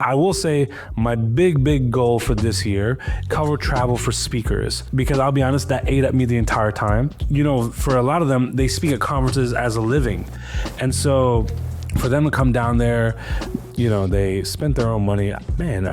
I will say my big goal for this year, cover travel for speakers, because I'll be honest, that ate at me the entire time. You know, for a lot of them, they speak at conferences as a living. And so for them to come down there, you know, they spent their own money. Man,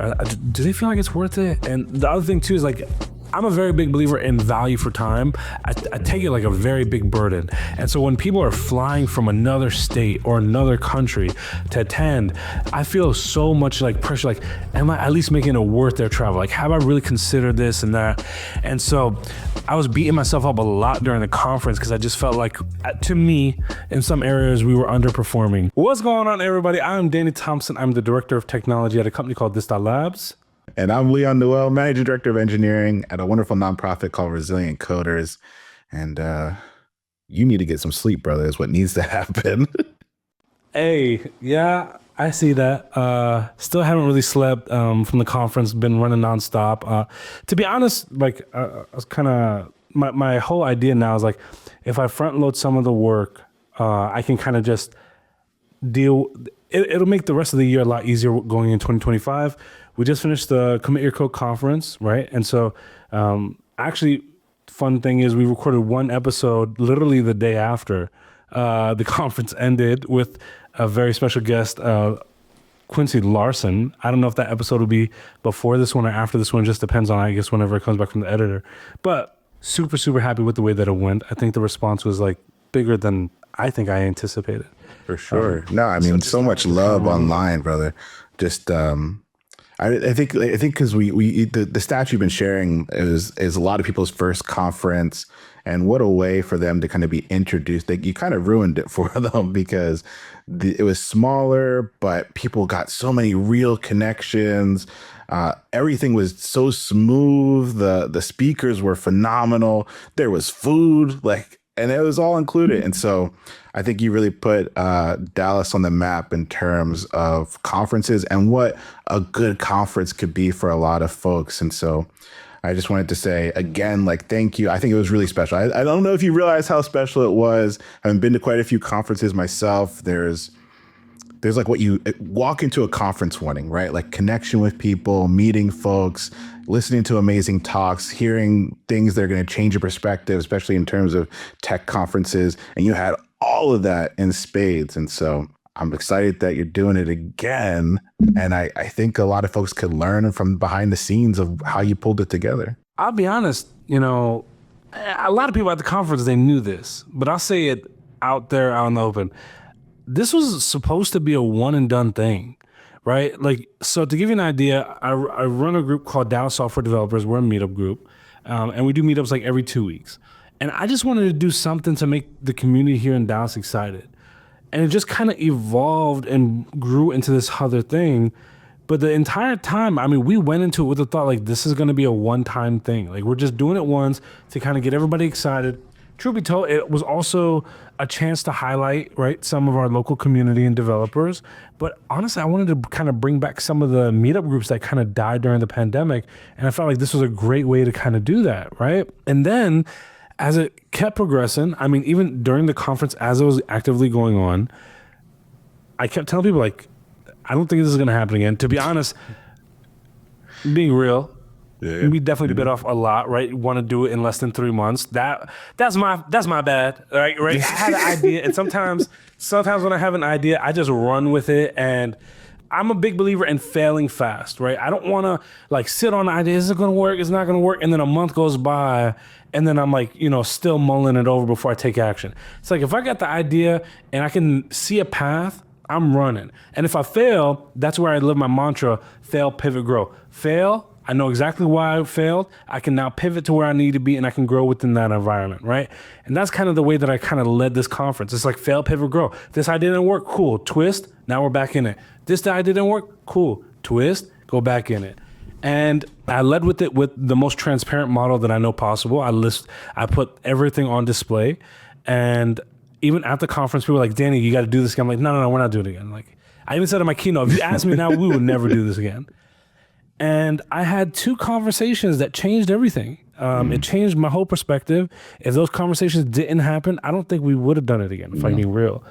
do they feel like it's worth it? And the other thing too is like, I'm a very big believer in value for time. I take it like a very big burden. And so when people are flying from another state or another country to attend, I feel so much like pressure, like, am I at least making it worth their travel? Like, have I really considered this and that? And so I was beating myself up a lot during the conference because I just felt like, to me, in some areas, we were underperforming. What's going on, everybody? I'm Danny Thompson. I'm the director of technology at a company called This Labs. And I'm Leon Noel, Managing Director of Engineering at a wonderful nonprofit called Resilient Coders. And you need to get some sleep, brother, is what needs to happen. Hey, yeah, I see that. Still haven't really slept from the conference, been running nonstop. To be honest, like I was kind of, my whole idea now is like, if I front load some of the work, I can kind of just it'll make the rest of the year a lot easier going in 2025. We just finished the Commit Your Code conference, right? And so actually, fun thing is we recorded one episode literally the day after the conference ended with a very special guest, Quincy Larson. I don't know if that episode will be before this one or after this one. It just depends on, I guess, whenever it comes back from the editor. But super happy with the way that it went. I think the response was like bigger than I think I anticipated. For sure. No, I mean, so much love online, brother. Just I think because the stats you've been sharing is a lot of people's first conference, and what a way for them to kind of be introduced. You kind of ruined it for them because it was smaller, but people got so many real connections. Everything was so smooth. The speakers were phenomenal. There was food, and it was all included. And so I think you really put Dallas on the map in terms of conferences and what a good conference could be for a lot of folks. And so I just wanted to say again, thank you. I think it was really special. I don't know if you realize how special it was. I've been to quite a few conferences myself. There's like what you walk into a conference wanting, right? Like connection with people, meeting folks, listening to amazing talks, hearing things that are going to change your perspective, especially in terms of tech conferences. And you had all of that in spades. And so I'm excited that you're doing it again. And I think a lot of folks could learn from behind the scenes of how you pulled it together. I'll be honest, a lot of people at the conference, they knew this, but I'll say it out there out in the open. This was supposed to be a one and done thing, right? So to give you an idea, I run a group called Dallas Software Developers. We're a meetup group, and we do meetups every 2 weeks. And I just wanted to do something to make the community here in Dallas excited. And it just kind of evolved and grew into this other thing. But the entire time, we went into it with the thought, this is going to be a one-time thing. We're just doing it once to kind of get everybody excited. Truth be told, it was also a chance to highlight, right, some of our local community and developers. But honestly, I wanted to kind of bring back some of the meetup groups that kind of died during the pandemic. And I felt like this was a great way to kind of do that, right? And then as it kept progressing, even during the conference, as it was actively going on, I kept telling people, I don't think this is going to happen again. To be honest, being real, yeah. We definitely bit off a lot, right? Want to do it in less than 3 months. That's my bad, right? I had an idea, and sometimes when I have an idea, I just run with it. And I'm a big believer in failing fast, right? I don't want to sit on the idea. Is it going to work? Is it not going to work? And then a month goes by, and then I'm still mulling it over before I take action. It's if I got the idea and I can see a path, I'm running. And if I fail, that's where I live my mantra: fail, pivot, grow. Fail. I know exactly why I failed. I can now pivot to where I need to be, and I can grow within that environment, right? And that's kind of the way that I kind of led this conference. It's fail, pivot, grow. This idea didn't work, cool, twist, now we're back in it. This idea didn't work, cool, twist, go back in it. And I led with it with the most transparent model that I know possible. I put everything on display, and even at the conference, people were like, Danny, you got to do this again. I'm like, no, we're not doing it again. I even said in my keynote, if you ask me now, we would never do this again. And I had 2 conversations that changed everything. It changed my whole perspective. If those conversations didn't happen, I don't think we would have done it again, if I'm being real.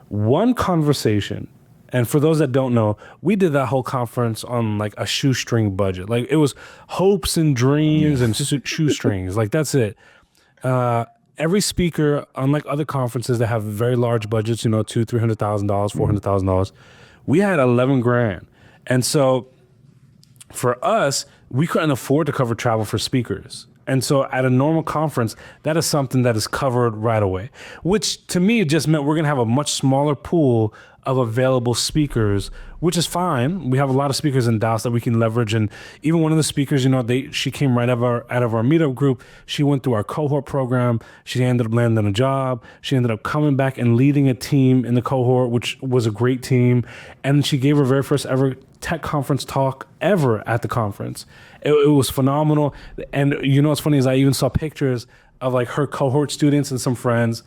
One conversation, And for those that don't know, we did that whole conference on like a shoestring budget. Like it was hopes and dreams and shoestrings. Like that's it. Every speaker, unlike other conferences that have very large budgets, you know, $200,000, $300,000, $400,000, we had 11 grand. And so for us, we couldn't afford to cover travel for speakers. And so at a normal conference, that is something that is covered right away, which to me just meant we're going to have a much smaller pool of available speakers, which is fine. We have a lot of speakers in Dallas that we can leverage. And even one of the speakers, you know, she came right out of our meetup group. She went through our cohort program. She ended up landing a job. She ended up coming back and leading a team in the cohort, which was a great team. And she gave her very first ever tech conference talk ever at the conference. It was phenomenal. And you know what's funny is I even saw pictures of like her cohort students and some friends.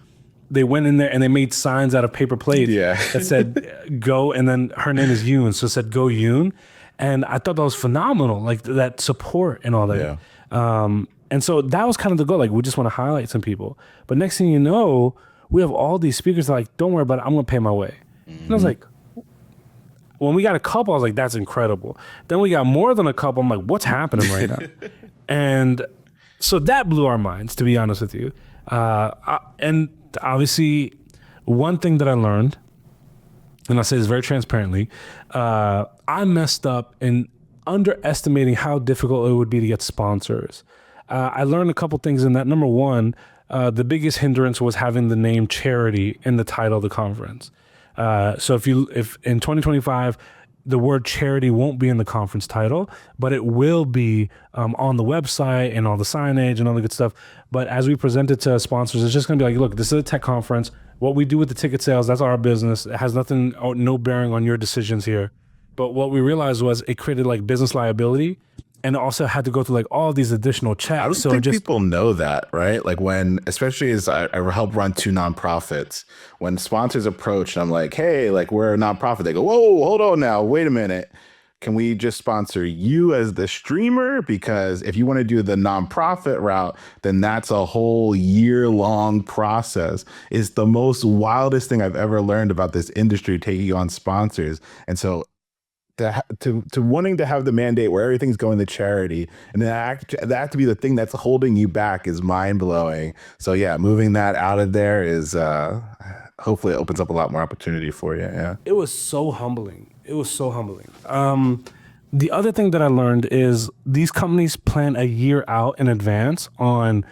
They went in there and they made signs out of paper plates that said go, and then her name is Yoon, so it said go Yoon. And I thought that was phenomenal, like that support and all that. And so that was kind of the goal. Like we just want to highlight some people. But next thing you know, we have all these speakers that are like, don't worry about it, I'm gonna pay my way. And I was like, when we got a couple, I was like, that's incredible. Then we got more than a couple. I'm like, what's happening right now? And so that blew our minds, to be honest with you. And obviously, one thing that I learned, and I say this very transparently, I messed up in underestimating how difficult it would be to get sponsors. I learned a couple things in that. Number one, the biggest hindrance was having the name charity in the title of the conference. So if in 2025, the word charity won't be in the conference title, but it will be on the website and all the signage and all the good stuff. But as we present it to sponsors, it's just going to be like, look, this is a tech conference. What we do with the ticket sales, that's our business. It has nothing, no bearing on your decisions here. But what we realized was it created like business liability, and also had to go through like all these additional checks. I don't think people know that, right? Like when, especially as I help run 2 nonprofits, when sponsors approach and I'm like, hey, like we're a nonprofit, they go, whoa, hold on now, wait a minute. Can we just sponsor you as the streamer? Because if you want to do the nonprofit route, then that's a whole year-long process. It's the most wildest thing I've ever learned about this industry, taking on sponsors. And so to wanting to have the mandate where everything's going to charity, and that to be the thing that's holding you back is mind-blowing. So yeah, moving that out of there is hopefully it opens up a lot more opportunity for you. Yeah, it was so humbling. It was so humbling. The other thing that I learned is these companies plan a year out in advance on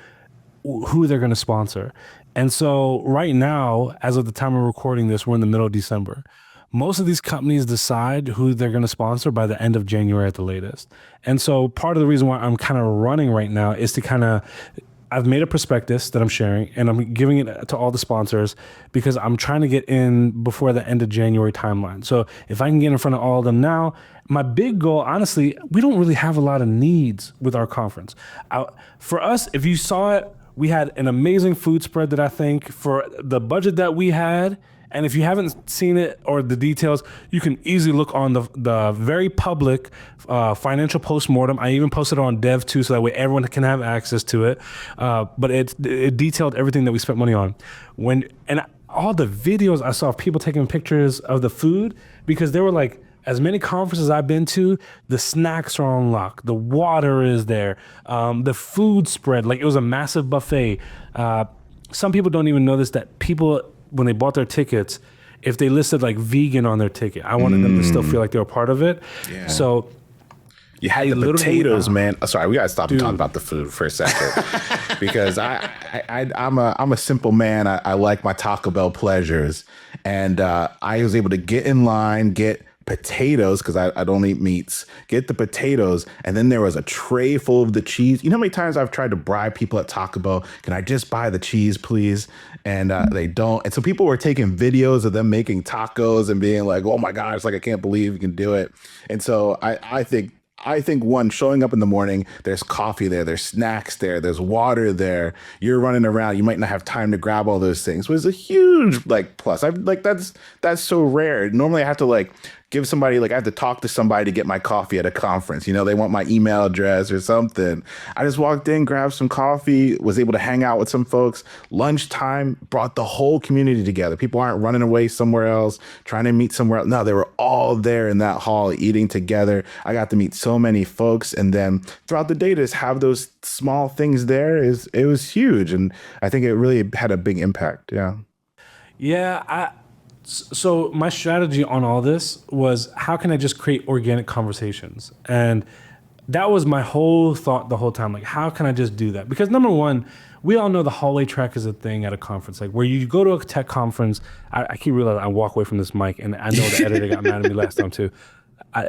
who they're going to sponsor. And so right now, as of the time we're recording this, we're in the middle of December. Most of these companies decide who they're going to sponsor by the end of January at the latest. And so part of the reason why I'm kind of running right now is to I've made a prospectus that I'm sharing, and I'm giving it to all the sponsors because I'm trying to get in before the end of January timeline. So if I can get in front of all of them now, my big goal, honestly, we don't really have a lot of needs with our conference. For us, if you saw it, we had an amazing food spread that I think for the budget that we had. And if you haven't seen it or the details, you can easily look on the very public financial postmortem. I even posted it on Dev too, so that way everyone can have access to it. But it detailed everything that we spent money on. And all the videos I saw of people taking pictures of the food, because there were like, as many conferences I've been to, the snacks are on lock, the water is there, the food spread, like it was a massive buffet. Some people don't even know this, that people, when they bought their tickets, if they listed like vegan on their ticket, I wanted them to still feel like they were part of it. Yeah. So you had the potatoes, man. Sorry, we gotta stop and talk about the food for a second, because I'm a simple man. I like my Taco Bell pleasures, and I was able to get in line, get potatoes, because I don't eat meats, get the potatoes, and then there was a tray full of the cheese. You know how many times I've tried to bribe people at Taco Bell, can I just buy the cheese, please? And they don't. And so people were taking videos of them making tacos and being like, oh my gosh, like I can't believe you can do it. And so I think one, showing up in the morning, there's coffee there, there's snacks there, there's water there, you're running around, you might not have time to grab all those things, was a huge like plus. That's so rare. Normally I have to like give somebody, like I have to talk to somebody to get my coffee at a conference. You know, they want my email address or something. I just walked in, grabbed some coffee, was able to hang out with some folks. Lunchtime brought the whole community together. People aren't running away somewhere else, trying to meet somewhere else. No, they were all there in that hall eating together. I got to meet so many folks. And then throughout the day, to just have those small things there, it was huge. And I think it really had a big impact. Yeah. Yeah. So my strategy on all this was, how can I just create organic conversations? And that was my whole thought the whole time. Like, how can I just do that? Because number one, we all know the hallway track is a thing at a conference. Like, where you go to a tech conference, I keep realizing I walk away from this mic, and I know the editor got mad at me last time too.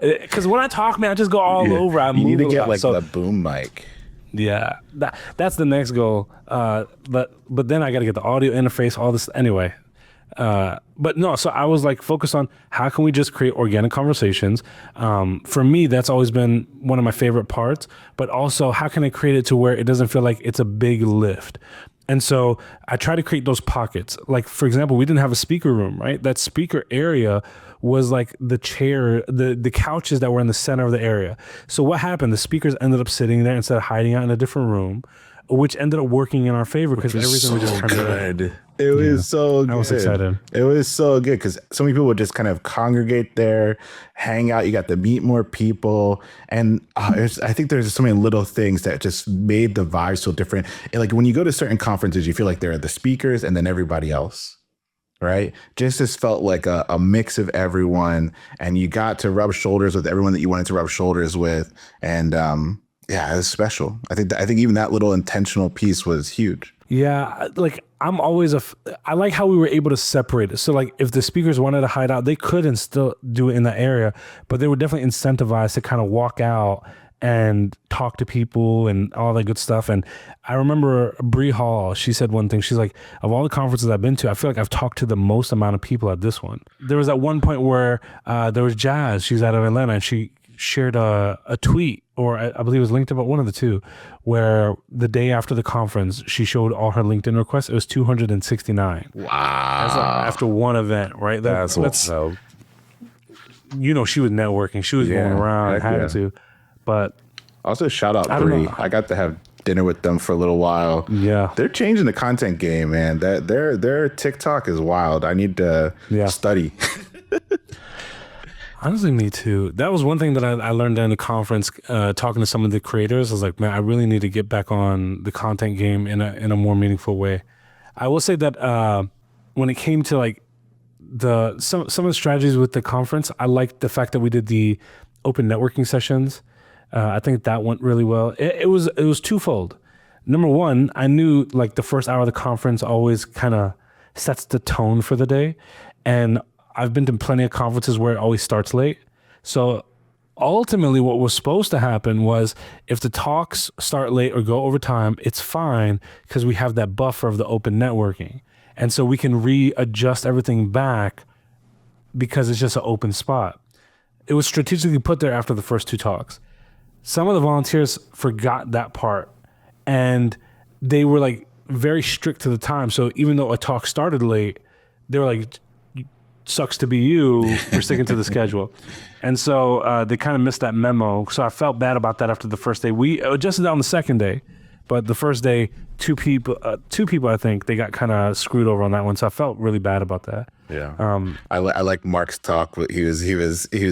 Because when I talk, man, I just go all over. You need to get like the boom mic. Yeah, that's the next goal. But then I got to get the audio interface, all this anyway. But no, so I was like focused on how can we just create organic conversations. For me, that's always been one of my favorite parts, but also how can I create it to where it doesn't feel like it's a big lift? And so I try to create those pockets. Like, for example, we didn't have a speaker room, right? That speaker area was like the chair, the couches that were in the center of the area. So what happened? The speakers ended up sitting there instead of hiding out in a different room, which ended up working in our favor because everything was just good. It was so good. I was excited. It was so good because so many people would just kind of congregate there, hang out. You got to meet more people. And I think there's so many little things that just made the vibe so different. And like when you go to certain conferences, you feel like there are the speakers and then everybody else. Right? Just felt like a mix of everyone, and you got to rub shoulders with everyone that you wanted to rub shoulders with. And yeah, it was special. I think even that little intentional piece was huge. Yeah, like I'm always I like how we were able to separate it. So like if the speakers wanted to hide out, they could and still do it in that area, but they were definitely incentivized to kind of walk out and talk to people and all that good stuff. And I remember Bree Hall, she said one thing. She's like, of all the conferences I've been to, I feel like I've talked to the most amount of people at this one. There was at one point where there was Jazz, she's out of Atlanta, and she shared a tweet, or I believe it was LinkedIn, but one of the two, where the day after the conference, she showed all her LinkedIn requests. It was 269. Wow. That's like after one event, right? That's you know, she was networking. She was going around, had to. But also shout out Bree. I got to have dinner with them for a little while. Yeah. They're changing the content game, man. Their TikTok is wild. I need to study. Honestly, me too. That was one thing that I learned in the conference, talking to some of the creators. I was like, man, I really need to get back on the content game in a more meaningful way. I will say that when it came to like some of the strategies with the conference, I liked the fact that we did the open networking sessions. I think that went really well. It was twofold. Number one, I knew like the first hour of the conference always kind of sets the tone for the day. And I've been to plenty of conferences where it always starts late. So ultimately what was supposed to happen was if the talks start late or go over time, it's fine because we have that buffer of the open networking. And so we can readjust everything back because it's just an open spot. It was strategically put there after the first two talks. Some of the volunteers forgot that part, and they were like very strict to the time. So even though a talk started late, they were like, sucks to be you, we're sticking to the schedule. And so they kind of missed that memo. So I felt bad about that after the first day. We adjusted on the second day, but the first day, two people, I think, they got kind of screwed over on that one. So I felt really bad about that. Yeah. I like Mark's talk. He was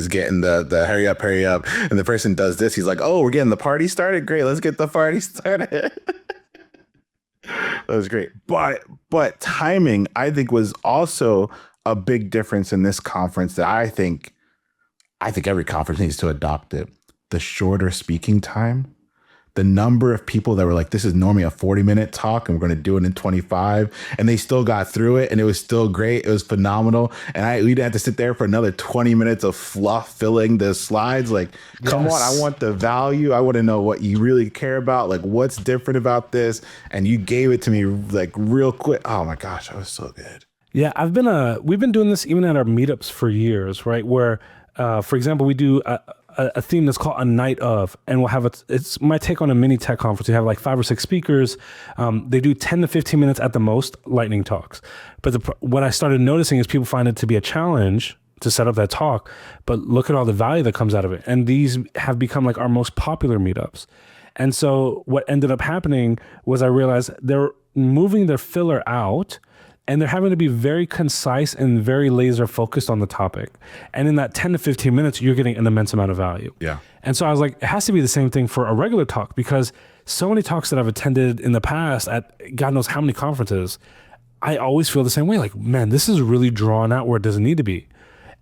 getting the hurry up. And the person does this. He's like, oh, we're getting the party started. Great. Let's get the party started. That was great. But timing, I think, was also a big difference in this conference that I think every conference needs to adopt it. The shorter speaking time. The number of people that were like, this is normally a 40-minute talk and we're going to do it in 25. And they still got through it and it was still great. It was phenomenal. And we didn't have to sit there for another 20 minutes of fluff filling the slides. Like, come on, I want the value. I want to know what you really care about. Like, what's different about this? And you gave it to me like real quick. Oh my gosh, that was so good. Yeah, we've been doing this even at our meetups for years, right? Where, for example, we do a theme that's called a night of, and we'll have it's my take on a mini tech conference. We have like 5 or 6 speakers. They do 10 to 15 minutes at the most lightning talks. But what I started noticing is people find it to be a challenge to set up that talk, but look at all the value that comes out of it. And these have become like our most popular meetups. And so what ended up happening was I realized they're moving their filler out, and they're having to be very concise and very laser focused on the topic. And in that 10 to 15 minutes, you're getting an immense amount of value. Yeah. And so I was like, it has to be the same thing for a regular talk, because so many talks that I've attended in the past at God knows how many conferences, I always feel the same way. Like, man, this is really drawn out where it doesn't need to be.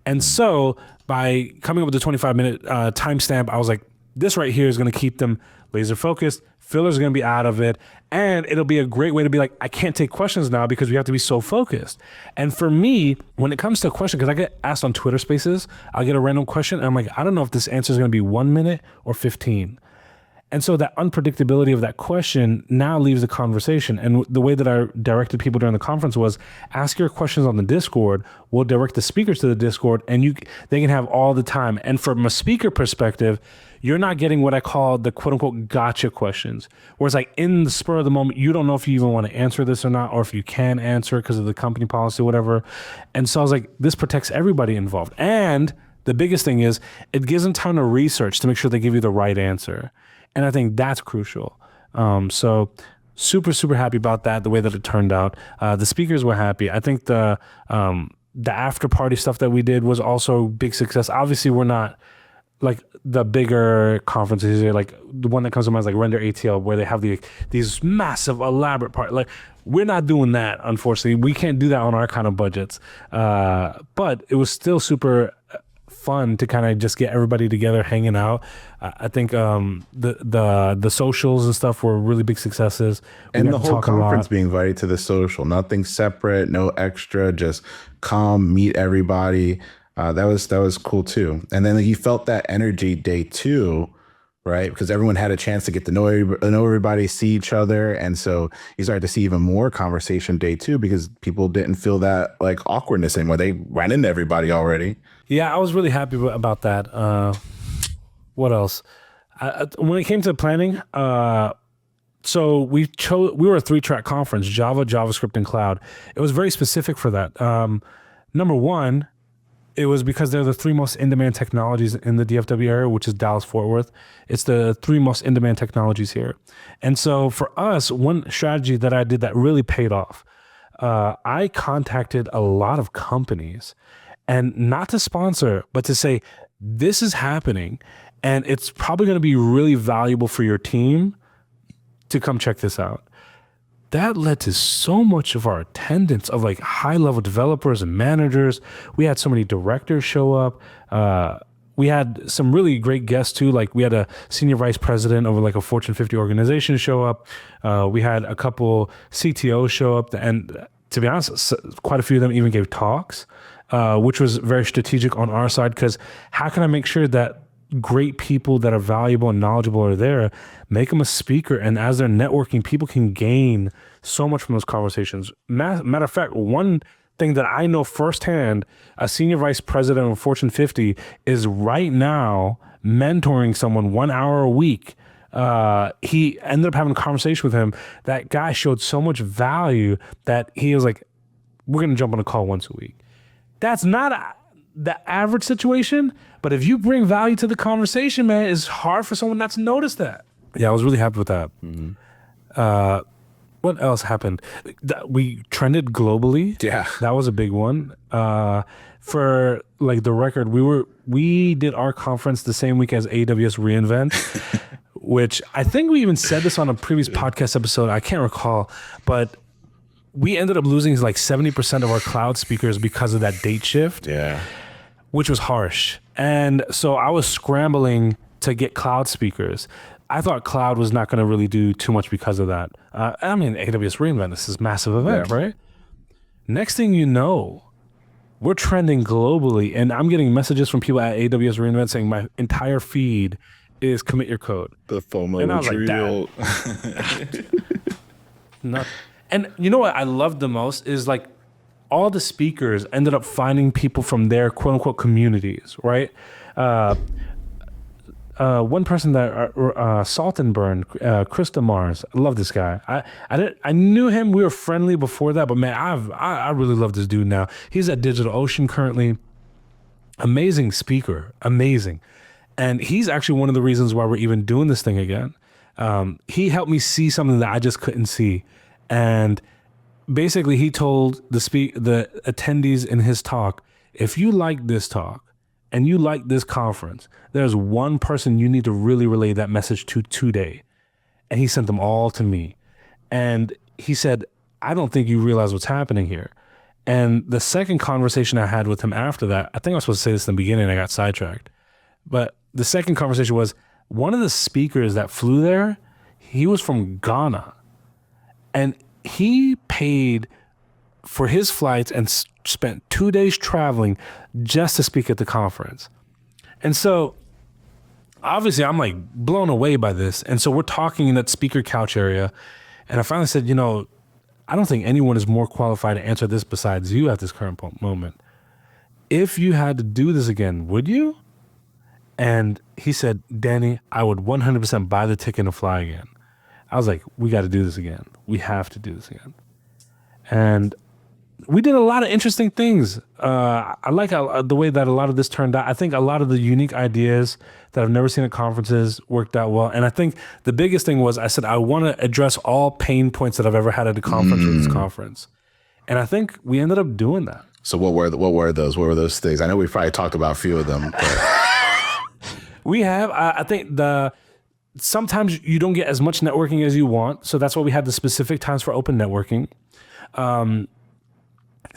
And so by coming up with the 25-minute timestamp, I was like, this right here is going to keep them laser focused. Filler's going to be out of it. And it'll be a great way to be like, I can't take questions now because we have to be so focused. And for me, when it comes to a question, because I get asked on Twitter Spaces, I'll get a random question and I'm like, I don't know if this answer is going to be 1 minute or 15. And so that unpredictability of that question now leaves the conversation. And the way that I directed people during the conference was ask your questions on the Discord. We'll direct the speakers to the Discord, and they can have all the time. And from a speaker perspective, you're not getting what I call the quote unquote gotcha questions, where it's like in the spur of the moment, you don't know if you even want to answer this or not, or if you can answer it because of the company policy or whatever. And so I was like, this protects everybody involved. And the biggest thing is it gives them time to research to make sure they give you the right answer. And I think that's crucial. So super, super happy about that, the way that it turned out. The speakers were happy. I think the after party stuff that we did was also a big success. Obviously, we're not like the bigger conferences here, like the one that comes to mind is like Render ATL, where they have these massive, elaborate parties. Like, we're not doing that, unfortunately. We can't do that on our kind of budgets. But it was still super fun to kind of just get everybody together hanging out. I think the socials and stuff were really big successes. And the whole conference being invited to the social, nothing separate, no extra, just come, meet everybody. That was cool too. And then you felt that energy day 2, right? Because everyone had a chance to get to know everybody, see each other. And so you started to see even more conversation day 2 because people didn't feel that like awkwardness anymore. They ran into everybody already. Yeah, I was really happy about that. What else? When it came to planning, so we were a 3-track conference: Java, JavaScript, and cloud. It was very specific for that. Number one, it was because they're the 3 most in-demand technologies in the DFW area, which is Dallas-Fort Worth. It's the 3 most in-demand technologies here. And so for us, one strategy that I did that really paid off, I contacted a lot of companies, and not to sponsor, but to say, this is happening, and it's probably going to be really valuable for your team to come check this out. That led to so much of our attendance of like high-level developers and managers. We had so many directors show up. We had some really great guests too. Like we had a senior vice president over like a Fortune 50 organization show up. We had a couple CTOs show up, and to be honest, quite a few of them even gave talks, which was very strategic on our side, because how can I make sure that great people that are valuable and knowledgeable are there, make them a speaker, and as they're networking, people can gain so much from those conversations. Matter of fact, one thing that I know firsthand, a senior vice president of Fortune 50 is right now mentoring someone 1 hour a week. He ended up having a conversation with him. That guy showed so much value that he was like, we're going to jump on a call once a week. That's not the average situation, but if you bring value to the conversation, man, it's hard for someone not to notice that. Yeah, I was really happy with that. Mm-hmm. What else happened? We trended globally. Yeah, that was a big one. For like the record, we did our conference the same week as AWS reInvent, which I think we even said this on a previous podcast episode. I can't recall, but we ended up losing like 70% of our cloud speakers because of that date shift. Yeah, which was harsh. And so I was scrambling to get cloud speakers. I thought cloud was not going to really do too much because of that. I mean, AWS reInvent, this is a massive event, right? Next thing you know, we're trending globally, and I'm getting messages from people at AWS reInvent saying my entire feed is commit your code. The FOMO and I was real. Like, and you know what I love the most is like all the speakers ended up finding people from their quote unquote communities, right? One person that Salt and Burn, Krista Mars, I love this guy. I knew him. We were friendly before that, but man, I really love this dude now. He's at DigitalOcean currently. Amazing speaker, amazing. And he's actually one of the reasons why we're even doing this thing again. He helped me see something that I just couldn't see. And basically he told the attendees in his talk, if you like this talk and you like this conference, there's one person you need to really relay that message to today. And he sent them all to me. And he said, I don't think you realize what's happening here. And the second conversation I had with him after that, I think I was supposed to say this in the beginning, I got sidetracked. But the second conversation was, one of the speakers that flew there, he was from Ghana. And he paid for his flights and spent 2 days traveling just to speak at the conference. And so obviously I'm like blown away by this. And so we're talking in that speaker couch area. And I finally said, I don't think anyone is more qualified to answer this besides you at this current moment. If you had to do this again, would you? And he said, Danny, I would 100% buy the ticket and fly again. I was like, we got to do this again. We have to do this again. And we did a lot of interesting things. I like the way that a lot of this turned out. I think a lot of the unique ideas that I've never seen at conferences worked out well. And I think the biggest thing was I said, I want to address all pain points that I've ever had at a conference with this conference. And I think we ended up doing that. So what were those? What were those things? I know we probably talked about a few of them. But We have, I think sometimes you don't get as much networking as you want. So that's why we had the specific times for open networking.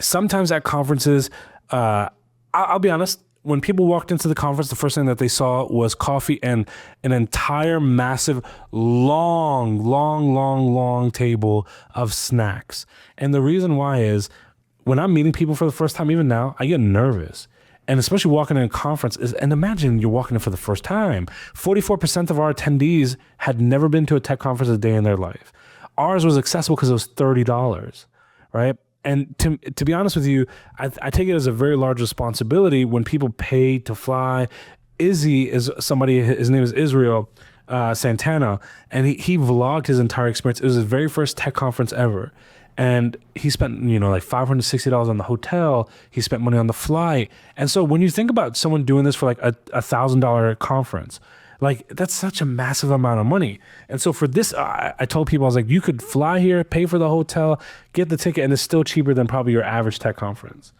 Sometimes at conferences, I'll be honest, when people walked into the conference, the first thing that they saw was coffee and an entire massive, long table of snacks. And the reason why is when I'm meeting people for the first time, even now, I get nervous. And especially walking in a conference and imagine you're walking in for the first time. 44% of our attendees had never been to a tech conference a day in their life. Ours was accessible because it was $30, right? And to be honest with you, I take it as a very large responsibility when people pay to fly. Izzy is somebody, his name is Israel Santana, and he vlogged his entire experience. It was his very first tech conference ever. And he spent, like $560 on the hotel. He spent money on the flight. And so when you think about someone doing this for like a $1,000 conference, like that's such a massive amount of money. And so for this, I told people, I was like, you could fly here, pay for the hotel, get the ticket, and it's still cheaper than probably your average tech conference.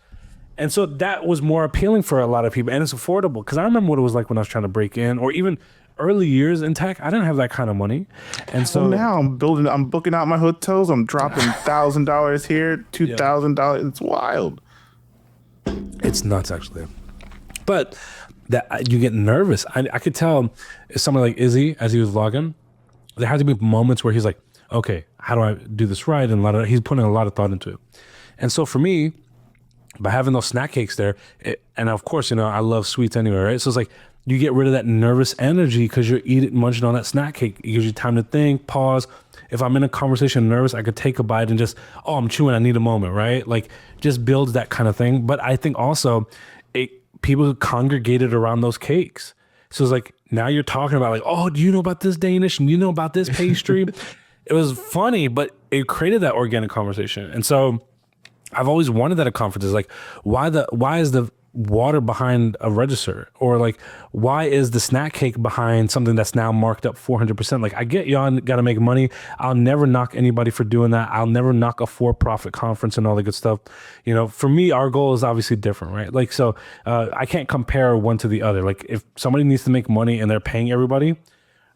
And so that was more appealing for a lot of people, and it's affordable. Because I remember what it was like when I was trying to break in, or even early years in tech, I didn't have that kind of money. And so now I'm booking out my hotels. I'm dropping $1,000 here, $2,000. It's wild. It's nuts, actually. But that you get nervous. I could tell somebody like Izzy, as he was vlogging, there had to be moments where he's like, okay, how do I do this right? And he's putting a lot of thought into it. And so for me, by having those snack cakes there, and of course, I love sweets anyway, right? So it's like you get rid of that nervous energy because you're munching on that snack cake. It gives you time to think, pause. If I'm in a conversation nervous, I could take a bite and just, I'm chewing, I need a moment, right? Like just builds that kind of thing. But I think also people congregated around those cakes. So it's like, now you're talking about like, oh, do you know about this Danish? And you know about this pastry? It was funny, but it created that organic conversation. And so I've always wanted that at conferences. Like, why is the water behind a register? Or like, why is the snack cake behind something that's now marked up 400%? Like, I get y'all got to make money. I'll never knock anybody for doing that. I'll never knock a for-profit conference and all the good stuff. For me, our goal is obviously different, right? Like, so I can't compare one to the other. Like, if somebody needs to make money and they're paying everybody,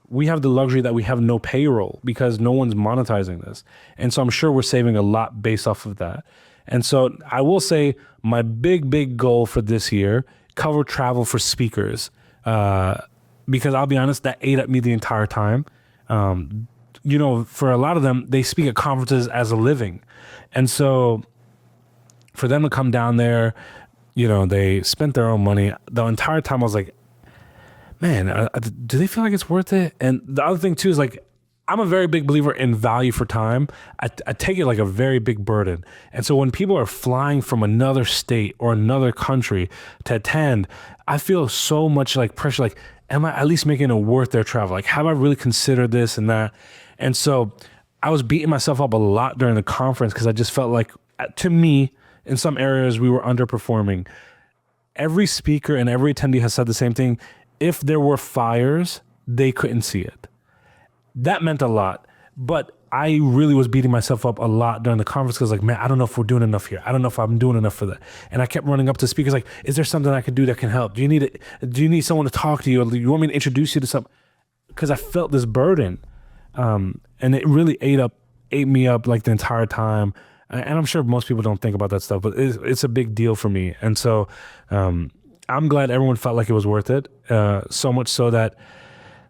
we have the luxury that we have no payroll because no one's monetizing this. And so I'm sure we're saving a lot based off of that. And so I will say my big goal for this year, cover travel for speakers, because I'll be honest, that ate at me the entire time. For a lot of them, they speak at conferences as a living. And so for them to come down there, they spent their own money. The entire time I was like, man, do they feel like it's worth it? And the other thing too is like, I'm a very big believer in value for time. I take it like a very big burden. And so when people are flying from another state or another country to attend, I feel so much like pressure, like, am I at least making it worth their travel? Like, have I really considered this and that? And so I was beating myself up a lot during the conference because I just felt like, to me, in some areas, we were underperforming. every speaker and every attendee has said the same thing. If there were fires, they couldn't see it. That meant a lot. But I really was beating myself up a lot during the conference because like, man, I don't know if we're doing enough here. I don't know if I'm doing enough for that. And I kept running up to speakers like, is there something I can do that can help? Do you need someone to talk to you? Or do you want me to introduce you to something? Because I felt this burden. And it really ate me up like the entire time. And I'm sure most people don't think about that stuff, but it's a big deal for me. And so I'm glad everyone felt like it was worth it. So much so that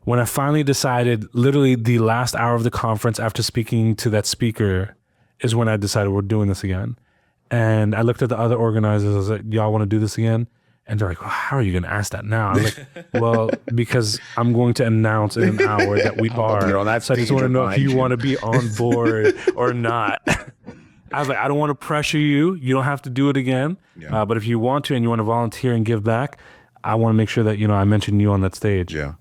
when I finally decided, literally the last hour of the conference after speaking to that speaker is when I decided we're doing this again. And I looked at the other organizers. I was like, y'all want to do this again? And they're like, well, how are you going to ask that now? I was like, well, because I'm going to announce in an hour that we are. So I just want to know if you want to be on board or not. I was like, I don't want to pressure you. You don't have to do it again. Yeah. But if you want to and you want to volunteer and give back, I want to make sure that, I mention you on that stage. Yeah.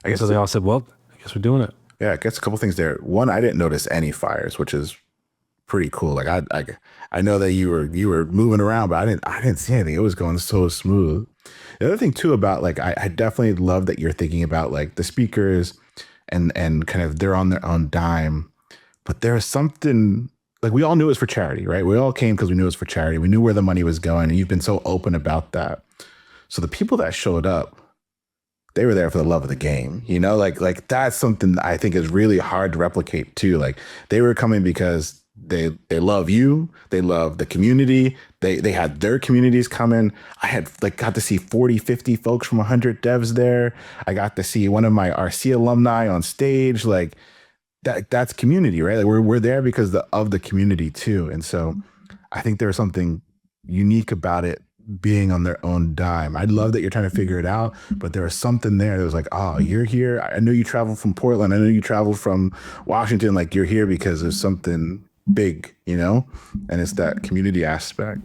I guess so they all said, well, I guess we're doing it. Yeah, I guess a couple things there. One, I didn't notice any fires, which is pretty cool. Like I know that you were moving around, but I didn't see anything. It was going so smooth. The other thing too about like I definitely love that you're thinking about like the speakers and kind of they're on their own dime, but there's something like we all knew it was for charity, right? We all came because we knew it was for charity. We knew where the money was going, and you've been so open about that. So the people that showed up, they were there for the love of the game, like that's something that I think is really hard to replicate too. Like they were coming because they love you. They love the community. They had their communities coming. I had got to see 40, 50 folks from 100 devs there. I got to see one of my RC alumni on stage. Like that's community, right? Like we're there because of the community too. And so I think there's something unique about it being on their own dime. I love that you're trying to figure it out, but there was something there that was like, oh, you're here. I know you traveled from Portland. I know you traveled from Washington. Like you're here because there's something big, and it's that community aspect.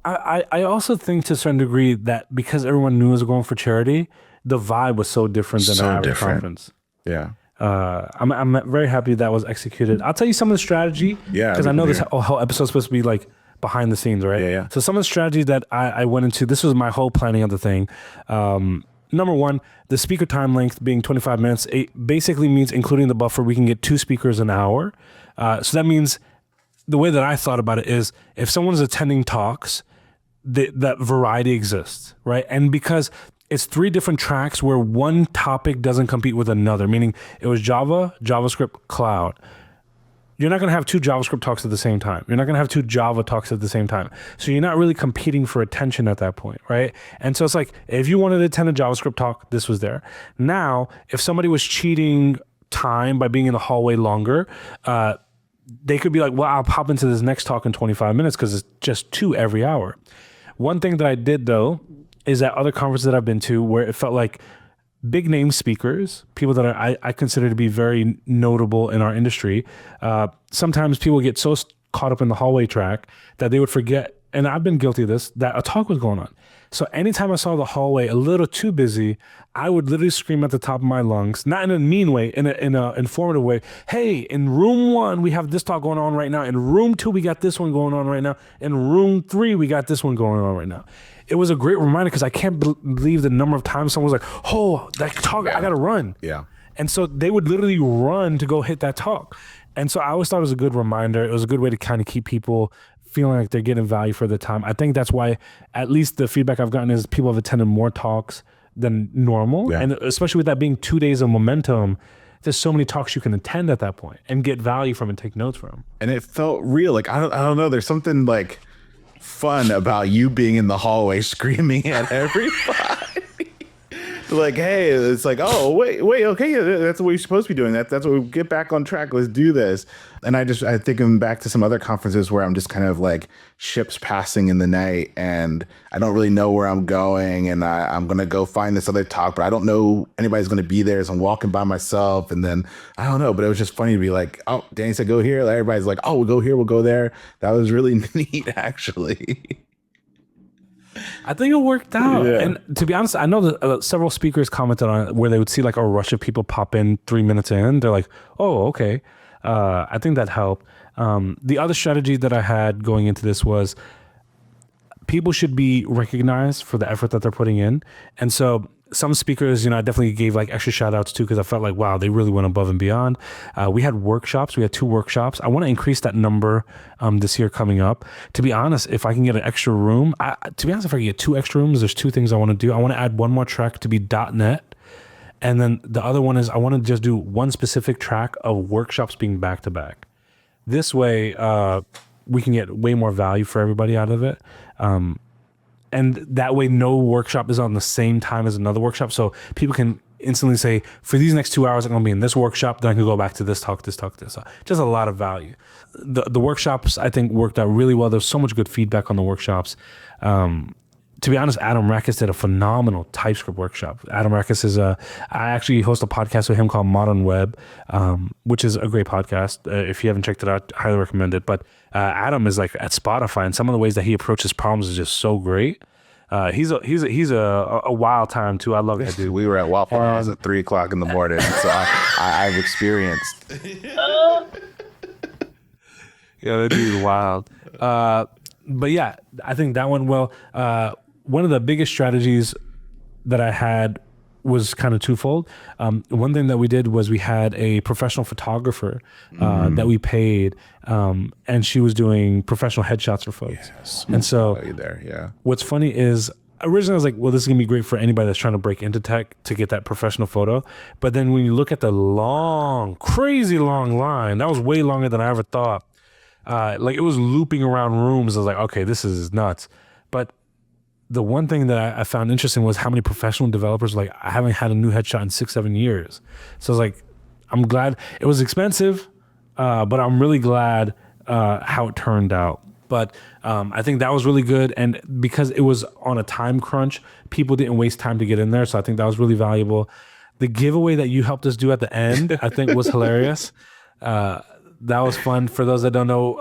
I also think to a certain degree that because everyone knew it was going for charity, the vibe was so different than our average conference. Yeah. I'm very happy that was executed. I'll tell you some of the strategy. Yeah. Because I know this whole episode is supposed to be like behind the scenes, right? Yeah. So some of the strategies that I went into, this was my whole planning of the thing. Number one, the speaker time length being 25 minutes, it basically means including the buffer, we can get 2 speakers an hour. So that means the way that I thought about it is if someone's attending talks, that variety exists, right? And because it's 3 different tracks where one topic doesn't compete with another, meaning it was Java, JavaScript, cloud. You're not going to have 2 JavaScript talks at the same time. You're not going to have 2 Java talks at the same time. So you're not really competing for attention at that point, right? And so it's like, if you wanted to attend a JavaScript talk, this was there. Now, if somebody was cheating time by being in the hallway longer, they could be like, well, I'll pop into this next talk in 25 minutes because it's just 2 every hour. One thing that I did, though, is at other conferences that I've been to where it felt like big name speakers, people that I consider to be very notable in our industry. Sometimes people get so caught up in the hallway track that they would forget, and I've been guilty of this, that a talk was going on. So anytime I saw the hallway a little too busy, I would literally scream at the top of my lungs, not in a mean way, in a informative way. Hey, in room 1, we have this talk going on right now. In room 2, we got this one going on right now. In room 3, we got this one going on right now. It was a great reminder because I can't believe the number of times someone was like, oh, that talk, I got to run. Yeah. And so they would literally run to go hit that talk. And so I always thought it was a good reminder. It was a good way to kind of keep people feeling like they're getting value for their time. I think that's why, at least the feedback I've gotten is people have attended more talks than normal. Yeah. And especially with that being 2 days of momentum, there's so many talks you can attend at that point and get value from and take notes from. And it felt real. Like, I don't know. There's something like fun about you being in the hallway screaming at everybody. Like, hey, it's like, oh, wait, okay, that's what you're supposed to be doing. That's what we get back on track. Let's do this. And I think I'm back to some other conferences where I'm just kind of like ships passing in the night and I don't really know where I'm going. And I'm going to go find this other talk, but I don't know anybody's going to be there. So I'm walking by myself and then I don't know, but it was just funny to be like, oh, Danny said, go here. Everybody's like, oh, we'll go here. We'll go there. That was really neat, actually. I think it worked out. Yeah. And to be honest, I know that several speakers commented on it where they would see like a rush of people pop in 3 minutes in. They're like, oh, okay. I think that helped. The other strategy that I had going into this was people should be recognized for the effort that they're putting in. And so some speakers, I definitely gave like extra shout outs too, because I felt like, wow, they really went above and beyond. We had workshops. We had 2 workshops. I want to increase that number this year coming up. To be honest, if I can get an extra room, if I can get 2 extra rooms, there's 2 things I want to do. I want to add one more track to be .NET. And then the other one is I want to just do one specific track of workshops being back to back. This way, we can get way more value for everybody out of it. And that way, no workshop is on the same time as another workshop. So people can instantly say, for these next 2 hours, I'm going to be in this workshop. Then I can go back to this talk. Just a lot of value. The workshops, I think, worked out really well. There's so much good feedback on the workshops. To be honest, Adam Rakis did a phenomenal TypeScript workshop. Adam Rakis is I actually host a podcast with him called Modern Web, which is a great podcast. If you haven't checked it out, I highly recommend it. But Adam is like at Spotify, and some of the ways that he approaches problems is just so great. He's a wild time too. I love that dude. We were at Waffle House at 3:00 in the morning, so I've experienced. Yeah, that dude's wild. But yeah, I think that went well. One of the biggest strategies that I had was kind of twofold. One thing that we did was we had a professional photographer that we paid, and she was doing professional headshots for folks. Yes. And so what's funny is originally I was like, well, this is going to be great for anybody that's trying to break into tech to get that professional photo. But then when you look at the crazy long line, that was way longer than I ever thought. Like it was looping around rooms. I was like, okay, this is nuts. But the one thing that I found interesting was how many professional developers were like, I haven't had a new headshot in 6-7 years. So I was like, I'm glad. It was expensive, but I'm really glad how it turned out. But I think that was really good. And because it was on a time crunch, people didn't waste time to get in there. So I think that was really valuable. The giveaway that you helped us do at the end, I think was hilarious. That was fun. For those that don't know,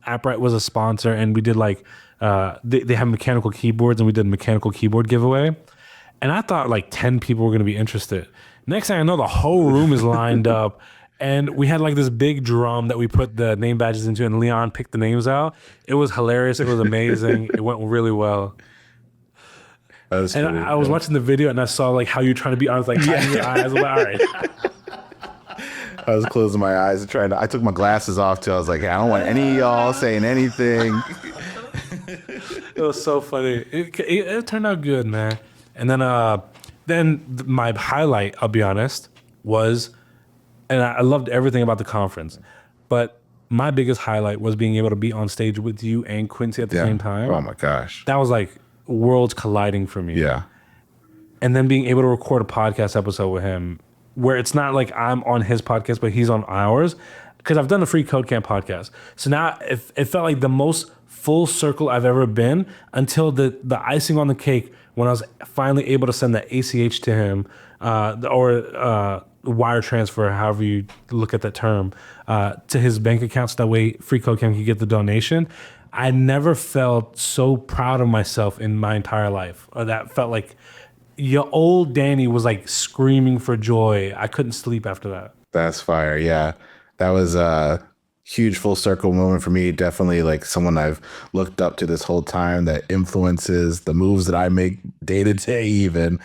AppWrite was a sponsor, and we did like, they have mechanical keyboards, and we did a mechanical keyboard giveaway. And I thought like 10 people were going to be interested. Next thing I know, the whole room is lined up, and we had like this big drum that we put the name badges into, and Leon picked the names out. It was hilarious. It was amazing. It went really well. And cool. I was watching the video, and I saw like how you're trying to be. I was like, hiding your eyes. I was like, all right. I was closing my eyes and I took my glasses off too. I was like, I don't want any of y'all saying anything. It was so funny. It turned out good, man. And then my highlight, I'll be honest, was, and I loved everything about the conference, but my biggest highlight was being able to be on stage with you and Quincy at the same time. Oh my gosh. That was like worlds colliding for me. Yeah. And then being able to record a podcast episode with him, where it's not like I'm on his podcast, but he's on ours, because I've done the Free Code Camp podcast. So now it felt like the most full circle I've ever been, until the icing on the cake when I was finally able to send the ACH to him, or wire transfer, however you look at that term, to his bank account, so that way Free Code Camp could get the donation. I never felt so proud of myself in my entire life. Or that felt like your old Danny was like screaming for joy. I couldn't sleep after that. That's fire. Yeah. That was a huge full circle moment for me. Definitely like someone I've looked up to this whole time, that influences the moves that I make day to day even.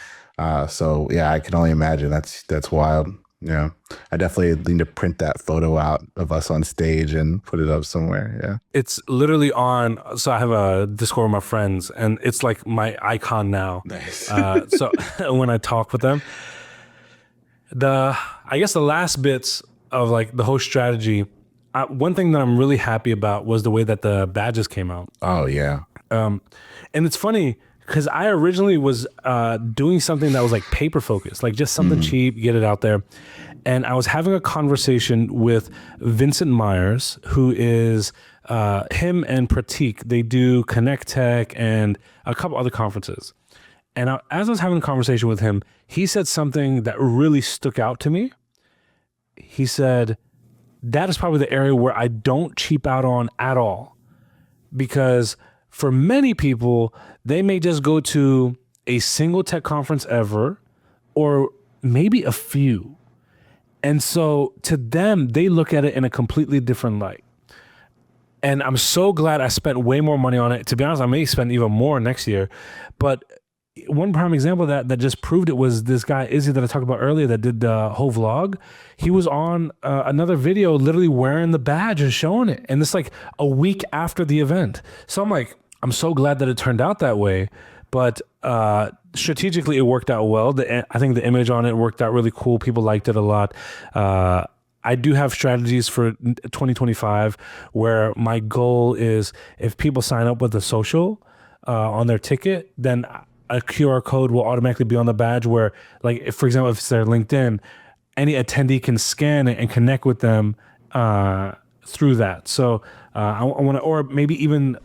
So yeah, I can only imagine. That's wild. Yeah. I definitely need to print that photo out of us on stage and put it up somewhere. Yeah. It's literally on. So I have a Discord with my friends, and it's like my icon now. Nice. So when I talk with them, I guess the last bits of like the whole strategy, one thing that I'm really happy about was the way that the badges came out. Oh yeah. And it's funny, because I originally was doing something that was like paper focused, like just something cheap, get it out there. And I was having a conversation with Vincent Myers, who is him and Pratik. They do Connect Tech and a couple other conferences. And as I was having a conversation with him, he said something that really stuck out to me. He said, that is probably the area where I don't cheap out on at all. Because for many people, they may just go to a single tech conference ever, or maybe a few. And so to them, they look at it in a completely different light. And I'm so glad I spent way more money on it. To be honest, I may spend even more next year. But one prime example that just proved it was this guy Izzy that I talked about earlier that did the whole vlog. He was on another video, literally wearing the badge and showing it, and it's like a week after the event. So I'm like, I'm so glad that it turned out that way. But strategically, it worked out well. I think the image on it worked out really cool. People liked it a lot. I do have strategies for 2025 where my goal is if people sign up with a social on their ticket, then a QR code will automatically be on the badge where, like, if, for example, if it's their LinkedIn, any attendee can scan it and connect with them through that. So I want to, or maybe even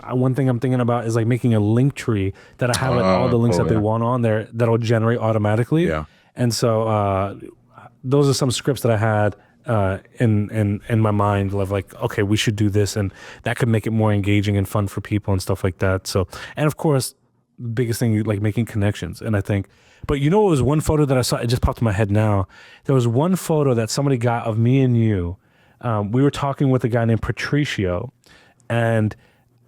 one thing I'm thinking about is like making a link tree that I have like all the links that they want on there that'll generate automatically. Yeah. And so those are some scripts that I had in my mind of like, okay, we should do this, and that could make it more engaging and fun for people and stuff like that. So, and of course, biggest thing, like making connections. And I think, but you know, it was one photo that I saw, it just popped in my head now. There was one photo that somebody got of me and you. We were talking with a guy named Patricio, and